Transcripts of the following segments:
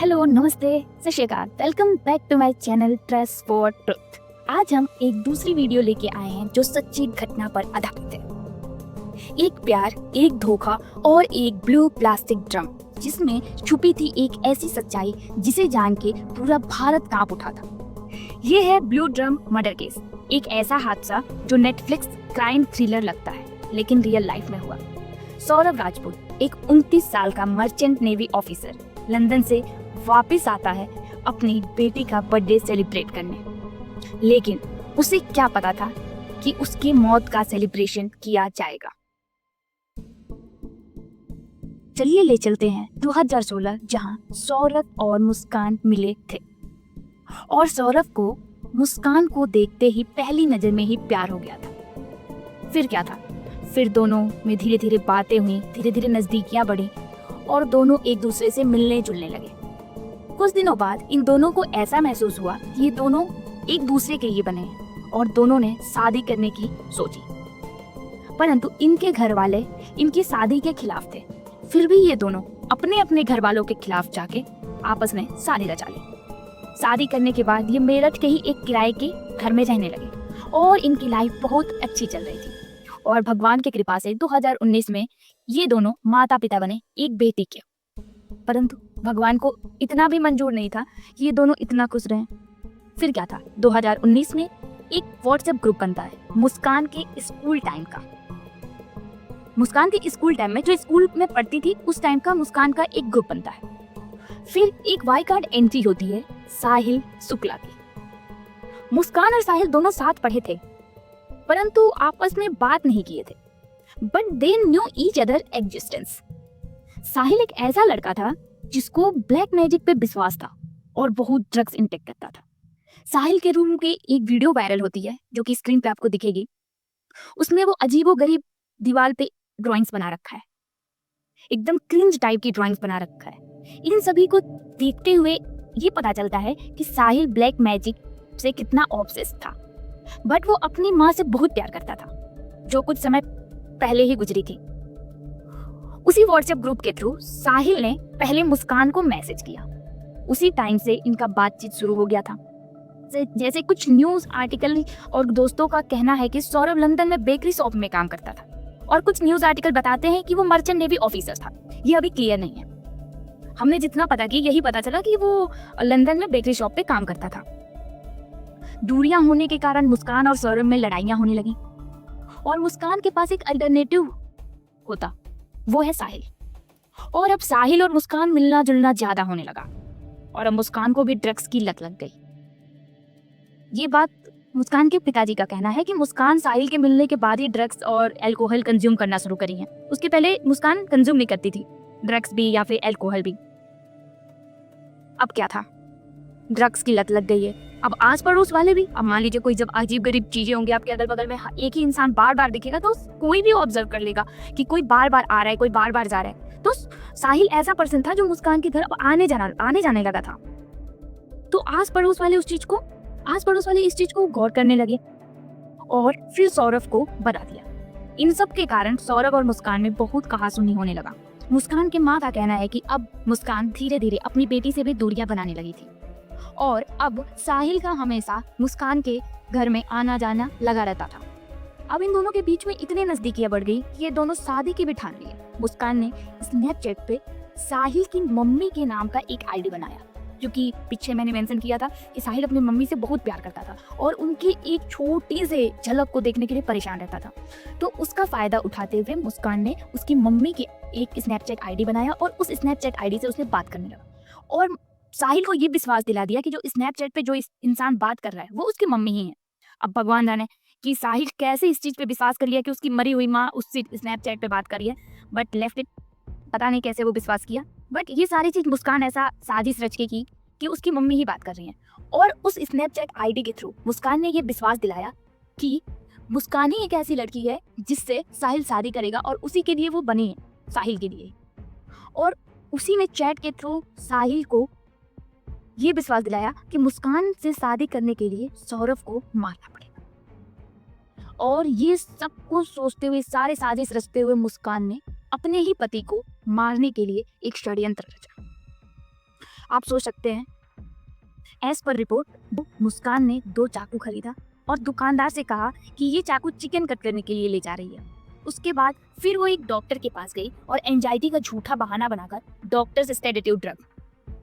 Hello, नमस्ते, सत श्री अकाल। Welcome back to my channel trust for truth. आज हम एक दूसरी वीडियो लेके आए हैं जो सच्ची घटना पर आधारित है। एक प्यार, एक धोखा और एक ब्लू प्लास्टिक ड्रम, जिसमें छुपी थी एक ऐसी सच्चाई जिसे जान के पूरा भारत कांप उठा था। ये है ब्लू ड्रम मर्डर केस, एक ऐसा हादसा जो नेटफ्लिक्स क्राइम थ्रिलर लगता है लेकिन रियल लाइफ में हुआ। सौरभ राजपूत, एक 29 साल का मर्चेंट नेवी ऑफिसर, लंदन से वापस आता है अपनी बेटी का बर्थडे सेलिब्रेट करने। लेकिन उसे क्या पता था कि उसकी मौत का सेलिब्रेशन किया जाएगा। चलिए ले चलते हैं 2016, जहां सौरभ और मुस्कान मिले थे और सौरभ को मुस्कान को देखते ही पहली नजर में ही प्यार हो गया था। फिर क्या था? फिर दोनों में धीरे धीरे बातें हुई, धीरे धीरे नजदीकियां बढ़ी और दोनों एक दूसरे से मिलने जुलने लगे। कुछ दिनों बाद इन दोनों को ऐसा महसूस हुआ कि ये दोनों एक दूसरे के लिए बने हैं और दोनों ने शादी करने की सोची। परंतु इनके घर वाले इनकी शादी के खिलाफ थे। फिर भी ये दोनों अपने अपने घर वालों के खिलाफ जाके आपस में शादी रचा ली। शादी करने के बाद ये मेरठ के ही एक किराए के घर में रहने लगे और इनकी लाइफ बहुत अच्छी चल रही थी। और भगवान की कृपा से 2019 में ये दोनों माता पिता बने एक बेटी के। परंतु भगवान को इतना भी मंजूर नहीं था कि ये दोनों इतना खुश रहें। फिर क्या था? 2019 में एक व्हाट्सएप ग्रुप बनता है मुस्कान के स्कूल टाइम का। मुस्कान के स्कूल टाइम में, जो स्कूल में पढ़ती थी उस टाइम का, मुस्कान का एक ग्रुप बनता है। फिर एक वाई कार्ड एंट्री होती है साहिल शुक्ला की। मुस्कान और साहिल दोनों साथ पढ़े थे परंतु आपस में बात नहीं किए थे, but they knew each other existence. Sahil एक ऐसा लड़का था जिसको ब्लैक मैजिक पे विश्वास था और बहुत ड्रग्स इंटेक करता था। साहिल के रूम की एक वीडियो वायरल होती है जो कि स्क्रीन पे आपको दिखेगी। उसमें वो अजीबोगरीब दीवार पे ड्राइंग्स बना रखा है, एकदम क्रिंज टाइप की ड्राइंग्स बना रखा है। इन सभी को देखते हुए ये पता चलता है कि साहिल ब्लैक मैजिक से कितना ऑब्सेस्ड था। बट वो अपनी माँ से बहुत प्यार करता था जो कुछ समय पहले ही गुजरी थी। उसी व्हाट्सएप ग्रुप के थ्रू साहिल ने पहले मुस्कान को मैसेज किया। उसी टाइम से इनका बातचीत शुरू हो गया था। जैसे कुछ न्यूज आर्टिकल और दोस्तों का कहना है कि सौरभ लंदन में बेकरी शॉप में काम करता था और कुछ न्यूज आर्टिकल बताते हैं कि वो मर्चेंट नेवी ऑफिसर था। ये अभी क्लियर नहीं है। हमने जितना पता किया यही पता चला कि वो लंदन में बेकरी शॉप पे काम करता था। दूरियां होने के कारण मुस्कान और सौरभ में लड़ाइयां होने लगी और मुस्कान के पास एक अल्टरनेटिव होता, वो है साहिल। और अब साहिल और मुस्कान मिलना जुलना ज्यादा होने लगा और अब मुस्कान को भी ड्रग्स की लत लग गई। ये बात मुस्कान के पिताजी का कहना है कि मुस्कान साहिल के मिलने के बाद ही ड्रग्स और अल्कोहल कंज्यूम करना शुरू करी है। उसके पहले मुस्कान कंज्यूम नहीं करती थी, ड्रग्स भी या फिर अल्कोहल भी। अब क्या था? ड्रग्स की लत लग गई है। अब आस पड़ोस वाले भी, अब मान लीजिए कोई जब अजीब गरीब चीजें होंगी आपके अगल बगल में, एक ही इंसान बार बार दिखेगा तो कोई भी ऑब्जर्व कर लेगा कि कोई बार बार आ रहा है, कोई बार बार जा रहा है। तो साहिल ऐसा पर्सन था जो मुस्कान के घर अब आने जाने लगा था। तो आस पड़ोस वाले इस चीज को गौर करने लगे और फिर सौरभ को बता दिया। इन सब के कारण सौरभ और मुस्कान में बहुत कहासुनी होने लगा। मुस्कान के माँ का कहना है कि अब मुस्कान धीरे धीरे अपनी बेटी से भी दूरियां बनाने लगी थी और अब साहिल का हमेशा मुस्कान के घर में आना जाना लगा रहता था। अब इन दोनों के बीच में इतनी नजदीकियां बढ़ गई कि ये दोनों शादी की भी ठान लिए। मुस्कान ने स्नैपचैट पे साहिल की मम्मी के नाम का एक आईडी बनाया, जो कि पीछे मैंने मेंशन किया था कि साहिल अपनी मम्मी से बहुत प्यार करता था और उनकी एक छोटी से झलक को देखने के लिए परेशान रहता था। तो उसका फायदा उठाते हुए मुस्कान ने उसकी मम्मी की एक स्नैपचैट आईडी बनाया और उस स्नैपचैट आईडी से उसने बात करने लगा और साहिल को ये विश्वास दिला दिया कि जो स्नैपचैट पे जो इंसान बात कर रहा है वो उसकी मम्मी ही है। अब भगवान जाने कि साहिल कैसे इस चीज पे विश्वास कर लिया कि उसकी मरी हुई माँ उससे स्नैपचैट पे बात कर रही है, बट लेफ्ट इट, पता नहीं कैसे वो विश्वास किया। बट ये सारी चीज मुस्कान ऐसा साजिश रच के की कि उसकी मम्मी ही बात कर रही है और उस स्नैपचैट आईडी के थ्रू मुस्कान ने ये विश्वास दिलाया कि मुस्कान ही एक ऐसी लड़की है जिससे साहिल शादी करेगा और उसी के लिए वो बनी है, साहिल के लिए। और उसी में चैट के थ्रू साहिल को ये विश्वास दिलाया कि मुस्कान से शादी करने के लिए सौरभ को मारना पड़ेगा। और ये सब कुछ सोचते हुए, सारे साजिश रचते हुए मुस्कान ने अपने ही पति को मारने के लिए एक षड्यंत्र रचा। आप सोच सकते हैं, एज पर रिपोर्ट मुस्कान ने 2 चाकू खरीदा और दुकानदार से कहा कि ये चाकू चिकन कट करने के लिए ले जा रही है। उसके बाद फिर वो एक डॉक्टर के पास गई और एंजाइटी का झूठा बहाना बनाकर डॉक्टर से सेडेटिव ड्रग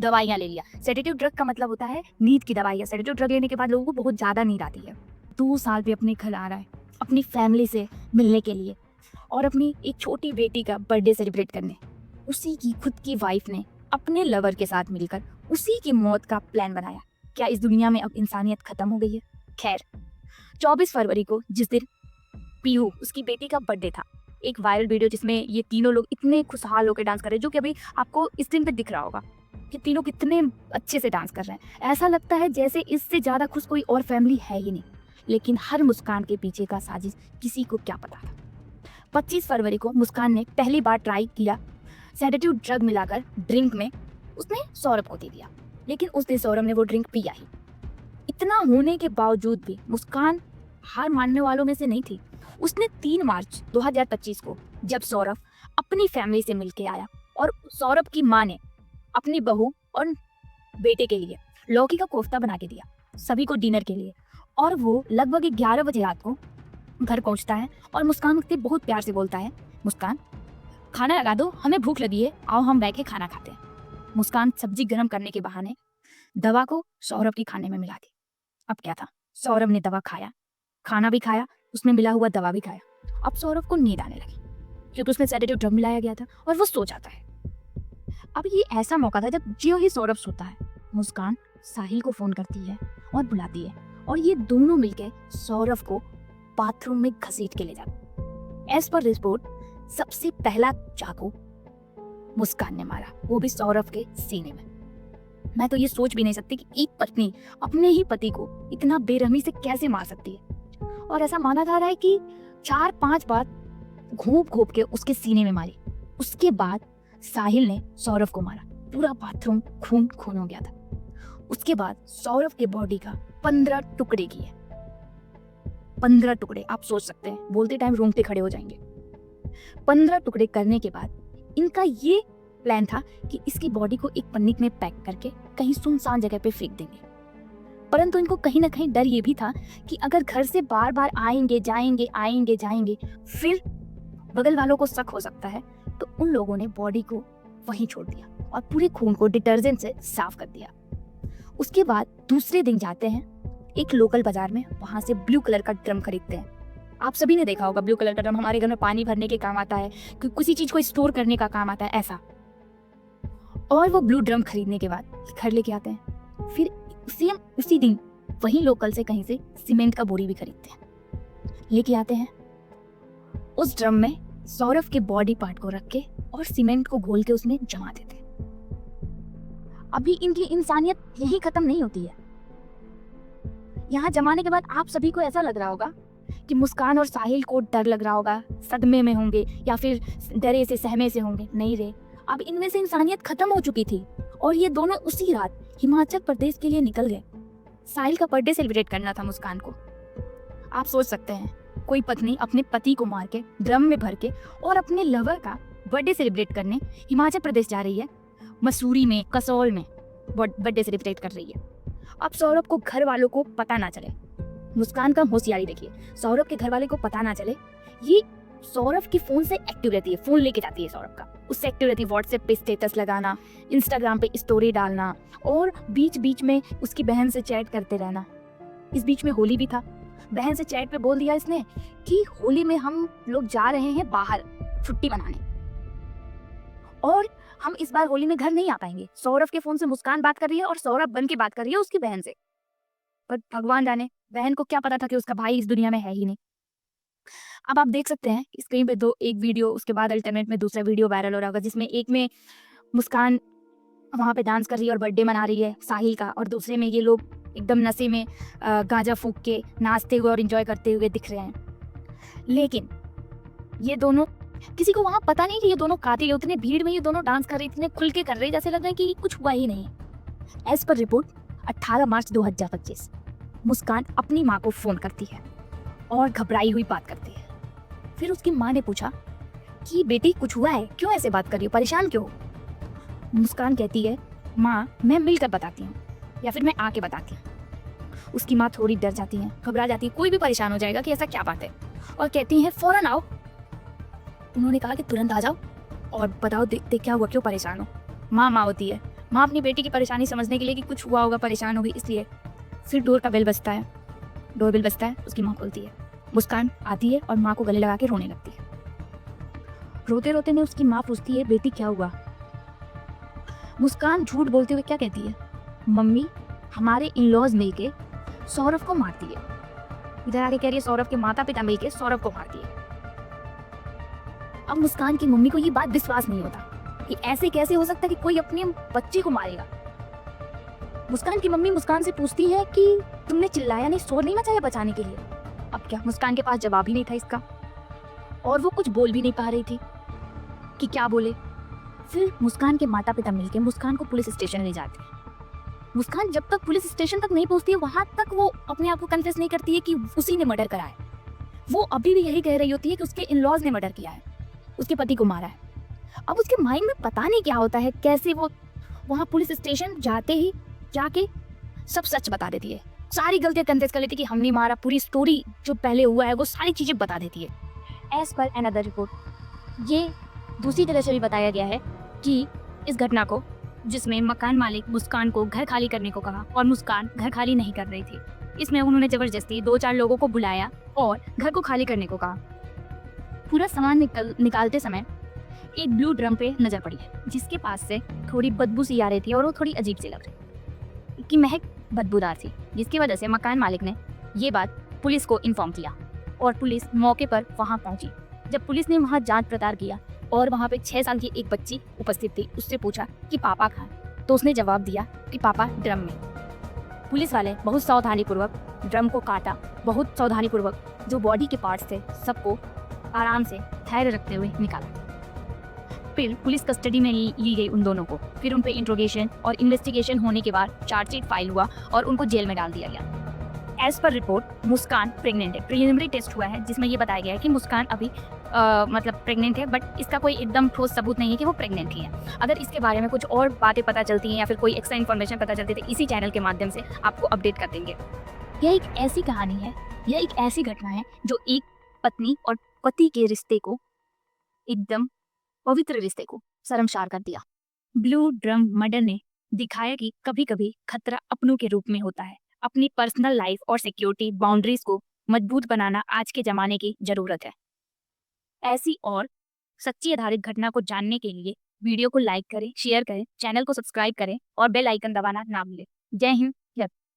दवाइयाँ ले लिया। सेडेटिव ड्रग का मतलब होता है नींद की दवाइयाँ। सेडेटिव ड्रग लेने के बाद लोगों को बहुत ज़्यादा नींद आती है। 2 साल पे अपने घर आ रहा है अपनी फैमिली से मिलने के लिए और अपनी एक छोटी बेटी का बर्थडे सेलिब्रेट करने। उसी की खुद की वाइफ ने अपने लवर के साथ मिलकर उसी की मौत का प्लान बनाया। क्या इस दुनिया में अब इंसानियत खत्म हो गई है? खैर, 24 फरवरी को जिस दिन पीयू उसकी बेटी का बर्थडे था, एक वायरल वीडियो जिसमें ये तीनों लोग इतने खुशहाल होकर डांस कर रहे हैं, जो कि अभी आपको इस दिन पे दिख रहा होगा कि तीनों कितने अच्छे से डांस कर रहे हैं। ऐसा लगता है जैसे इससे ज़्यादा खुश कोई और फैमिली है ही नहीं। लेकिन हर मुस्कान के पीछे का साजिश किसी को क्या पता था। 25 फरवरी को मुस्कान ने पहली बार ट्राई किया सेडेटिव ड्रग मिलाकर ड्रिंक में। उसने सौरभ को दे दिया, लेकिन उस दिन सौरभ ने वो ड्रिंक पिया ही। इतना होने के बावजूद भी मुस्कान हार मानने वालों में से नहीं थी। उसने 3 मार्च 2025 को जब सौरभ अपनी फैमिली से मिलके आया और सौरभ की माँ ने अपनी बहू और बेटे के लिए लौकी का कोफ्ता बना के दिया, सभी को डिनर के लिए, और वो लगभग 11 बजे रात को घर पहुंचता है और मुस्कान से बहुत प्यार से बोलता है, मुस्कान खाना लगा दो, हमें भूख लगी है, आओ हम बैठ के खाना खाते हैं। मुस्कान सब्जी गर्म करने के बहाने दवा को सौरभ के खाने में मिला दी। अब क्या था, सौरभ ने दवा खाया, खाना भी खाया, उसमें मिला हुआ दवा भी खाया। अब सौरभ को नींद आने लगी क्योंकि उसमें सेडेटिव ड्रग मिलाया गया था और वो सो जाता है। अब ये ऐसा मौका था जब ज्यों ही सौरभ सोता है, मुस्कान साहिल को फोन करती है और बुलाती है और ये दोनों मिलकर सौरभ को बाथरूम में घसीट के ले जाते। एज पर रिपोर्ट सबसे पहला चाकू मुस्कान ने मारा, वो भी सौरभ के सीने में। मैं तो ये सोच भी नहीं सकती कि एक पत्नी अपने ही पति को इतना बेरहमी से कैसे मार सकती है। और ऐसा माना जा रहा है कि 4-5 बार घोंप घोंप के उसके सीने में मारी। उसके बाद साहिल ने सौरभ को मारा, पूरा बाथरूम खून खून हो गया था। उसके बाद सौरभ के बॉडी का 15 टुकड़े किए। 15 टुकड़े, आप सोच सकते हैं, बोलते टाइम रोंगटे खड़े हो जाएंगे। 15 टुकड़े करने के बाद इनका ये प्लान था कि इसकी बॉडी को एक पन्नी में पैक करके कहीं सुनसान जगह पे फेंक देंगे। परंतु इनको कहीं ना कहीं डर ये भी था कि अगर घर से बार बार आएंगे जाएंगे फिर बगल वालों को शक हो सकता है, तो उन लोगों ने बॉडी को वहीं छोड़ दिया और पूरे खून को डिटर्जेंट से साफ कर दिया। उसके बाद दूसरे दिन जाते हैं एक लोकल बाजार में, वहां से ब्लू कलर का ड्रम खरीदते हैं। आप सभी ने देखा होगा ब्लू कलर का ड्रम, हमारे घर में पानी भरने के काम आता है, किसी चीज को स्टोर करने का काम आता है, ऐसा। और वो ब्लू ड्रम खरीदने के बाद घर लेके आते हैं। फिर उसी दिन वही लोकल से कहीं से सीमेंट का बोरी भी खरीदते हैं, लेके आते हैं। उस ड्रम में सौरभ के बॉडी पार्ट को रख के और सीमेंट को घोल के उसमें जमा देते हैं। अभी इनकी इंसानियत यही खत्म नहीं होती है। यहाँ जमाने के बाद आप सभी को ऐसा लग रहा होगा कि मुस्कान और साहिल को डर लग रहा होगा, सदमे में होंगे या फिर डरे से सहमे से होंगे। नहीं रे, अब इनमें से इंसानियत खत्म हो चुकी थी और ये दोनों उसी रात हिमाचल प्रदेश के लिए निकल गए। साहिल का बर्थडे सेलिब्रेट करना था मुस्कान को। आप सोच सकते हैं, कोई पत्नी अपने पति को मार के ड्रम में भर के और अपने लवर का बर्थडे सेलिब्रेट करने हिमाचल प्रदेश जा रही है, मसूरी में, कसौल में बर्थडे सेलिब्रेट कर रही है। अब सौरभ को घर वालों को पता ना चले, मुस्कान का होशियारी देखिए, सौरभ के घर वाले को पता ना चले। ये सौरभ की फोन से एक्टिव रहती है, फोन लेके जाती है सौरभ का, उससे एक्टिव रहती है, व्हाट्सएप पे स्टेटस लगाना, इंस्टाग्राम पे स्टोरी डालना और बीच बीच में उसकी बहन से चैट करते रहना। इस बीच में होली भी था, बहन से चैट पे बोल दिया इसने कि होली में हम लोग जा रहे हैं बाहर छुट्टी मनाने और हम इस बार होली में घर नहीं आ पाएंगे। सौरभ के फोन से मुस्कान बात कर रही है और सौरभ बन के बात कर रही है उसकी बहन से। पर भगवान जाने बहन को क्या पता था कि उसका भाई इस दुनिया में है ही नहीं। अब आप देख सकते हैं स्क्रीन पे एक वीडियो, उसके बाद अल्टरनेट में दूसरा वीडियो वायरल हो रहा होगा, जिसमें एक में मुस्कान वहाँ पे डांस कर रही है और बर्थडे मना रही है साहिल का, और दूसरे में ये लोग एकदम नशे में गांजा फूंक के नाचते हुए और एंजॉय करते हुए दिख रहे हैं। लेकिन ये दोनों, किसी को वहाँ पता नहीं कि ये दोनों कातिल, उतने भीड़ में ये दोनों डांस कर रही, इतने खुल के कर रही जैसे लग रहा है कि कुछ हुआ ही नहीं। एज पर रिपोर्ट 18 मार्च 2025 मुस्कान अपनी माँ को फोन करती है और घबराई हुई बात करती है। फिर उसकी माँ ने पूछा कि बेटी कुछ हुआ है, क्यों ऐसे बात कर रही हो, परेशान क्यों हो? मुस्कान कहती है माँ मैं मिलकर बताती हूँ या फिर मैं आके बताती हूँ। उसकी माँ थोड़ी डर जाती है, घबरा जाती है, कोई भी परेशान हो जाएगा कि ऐसा क्या बात है, और कहती हैं फौरन आओ। उन्होंने कहा कि तुरंत आ जाओ और बताओ देखते क्या हुआ, क्यों परेशान हो। माँ होती है, माँ अपनी बेटी की परेशानी समझने के लिए कि कुछ हुआ होगा, परेशान होगी इसलिए। फिर डोर का बेल बजता है, डोरबेल बजता है, उसकी माँ खोलती है। मुस्कान आती है और माँ को गले लगा के रोने लगती है। रोते रोते में उसकी माँ पूछती है बेटी क्या हुआ। मुस्कान झूठ बोलते हुए क्या कहती है, मम्मी हमारे इन लॉज मिलके सौरभ को मारती है। इधर आके कह रही है सौरभ के माता पिता मिलके सौरभ को मारती है। अब मुस्कान की मम्मी को ये बात विश्वास नहीं होता कि ऐसे कैसे हो सकता है कि कोई अपने बच्चे को मारेगा। मुस्कान की मम्मी मुस्कान से पूछती है कि तुमने चिल्लाया नहीं, शोर नहीं मचाया बचाने के लिए। अब क्या, मुस्कान के पास जवाब ही नहीं था इसका, और वो कुछ बोल भी नहीं पा रही थी कि क्या बोले। फिर मुस्कान के माता पिता मिलके मुस्कान को पुलिस स्टेशन ले जाते हैं। मुस्कान जब तक पुलिस स्टेशन तक नहीं पहुंचती है वहां तक वो अपने आप को कन्फेस नहीं करती है कि उसी ने मर्डर करा है। वो अभी भी यही कह रही होती है कि उसके इन लॉज ने मर्डर किया है, उसके पति को मारा है। अब उसके माइंड में पता नहीं क्या होता है, कैसे वो वहां पुलिस स्टेशन जाते ही जाके सब सच बता देती है, सारी गलतियां कन्फेस कर लेती है कि हमने मारा, पूरी स्टोरी जो पहले हुआ है वो सारी चीजें बता देती है। एज पर अनदर रिपोर्ट ये दूसरी तरह से भी बताया गया है कि इस घटना को, जिसमें मकान मालिक मुस्कान को घर खाली करने को कहा और मुस्कान घर खाली नहीं कर रही थी, इसमें उन्होंने जबरदस्ती 2-4 लोगों को बुलाया और घर को खाली करने को कहा। पूरा सामान निकालते समय एक ब्लू ड्रम पे नजर पड़ी है जिसके पास से थोड़ी बदबू सी आ रही थी और वो थोड़ी अजीब सी लग रही कि महक बदबूदार थी, जिसकी वजह से मकान मालिक ने ये बात पुलिस को इन्फॉर्म किया और पुलिस मौके पर वहां पहुंची। जब पुलिस ने वहां जांच पड़ताल किया और वहां पे 6 साल की एक बच्ची उपस्थित थी, उससे पूछा कि पापा कहाँ, तो उसने जवाब दिया कि पापा ड्रम में। पुलिस वाले बहुत सावधानीपूर्वक ड्रम को काटा, बहुत सावधानीपूर्वक जो बॉडी के पार्ट्स थे सबको आराम से धैर्य रखते हुए निकाला। फिर पुलिस कस्टडी में ली गई उन दोनों को। फिर उन पे इंट्रोगेशन और इन्वेस्टिगेशन होने के बाद चार्जशीट फाइल हुआ और उनको जेल में डाल दिया गया। एज पर रिपोर्ट मुस्कान प्रेग्नेंट है। प्रिलिमिनरी टेस्ट हुआ है जिसमें ये बताया गया है कि मुस्कान अभी मतलब प्रेग्नेंट है, बट इसका कोई एकदम ठोस सबूत नहीं है कि वो प्रेग्नेंट ही है। अगर इसके बारे में कुछ और बातें पता चलती हैं या फिर कोई एक्स्ट्रा इन्फॉर्मेशन पता चलती है तो इसी चैनल के माध्यम से आपको अपडेट कर देंगे। यह एक ऐसी कहानी है, यह एक ऐसी घटना है जो एक पत्नी और पति के रिश्ते को, एकदम पवित्र रिश्ते को शर्मसार कर दिया। ब्लू ड्रम मर्डर ने दिखाया कि कभी कभी खतरा अपनों के रूप में होता है। अपनी पर्सनल लाइफ और सिक्योरिटी बाउंड्रीज को मजबूत बनाना आज के जमाने की जरूरत है। ऐसी और सच्ची आधारित घटना को जानने के लिए वीडियो को लाइक करें, शेयर करें, चैनल को सब्सक्राइब करें और बेल आइकन दबाना ना भूलें। जय हिंद।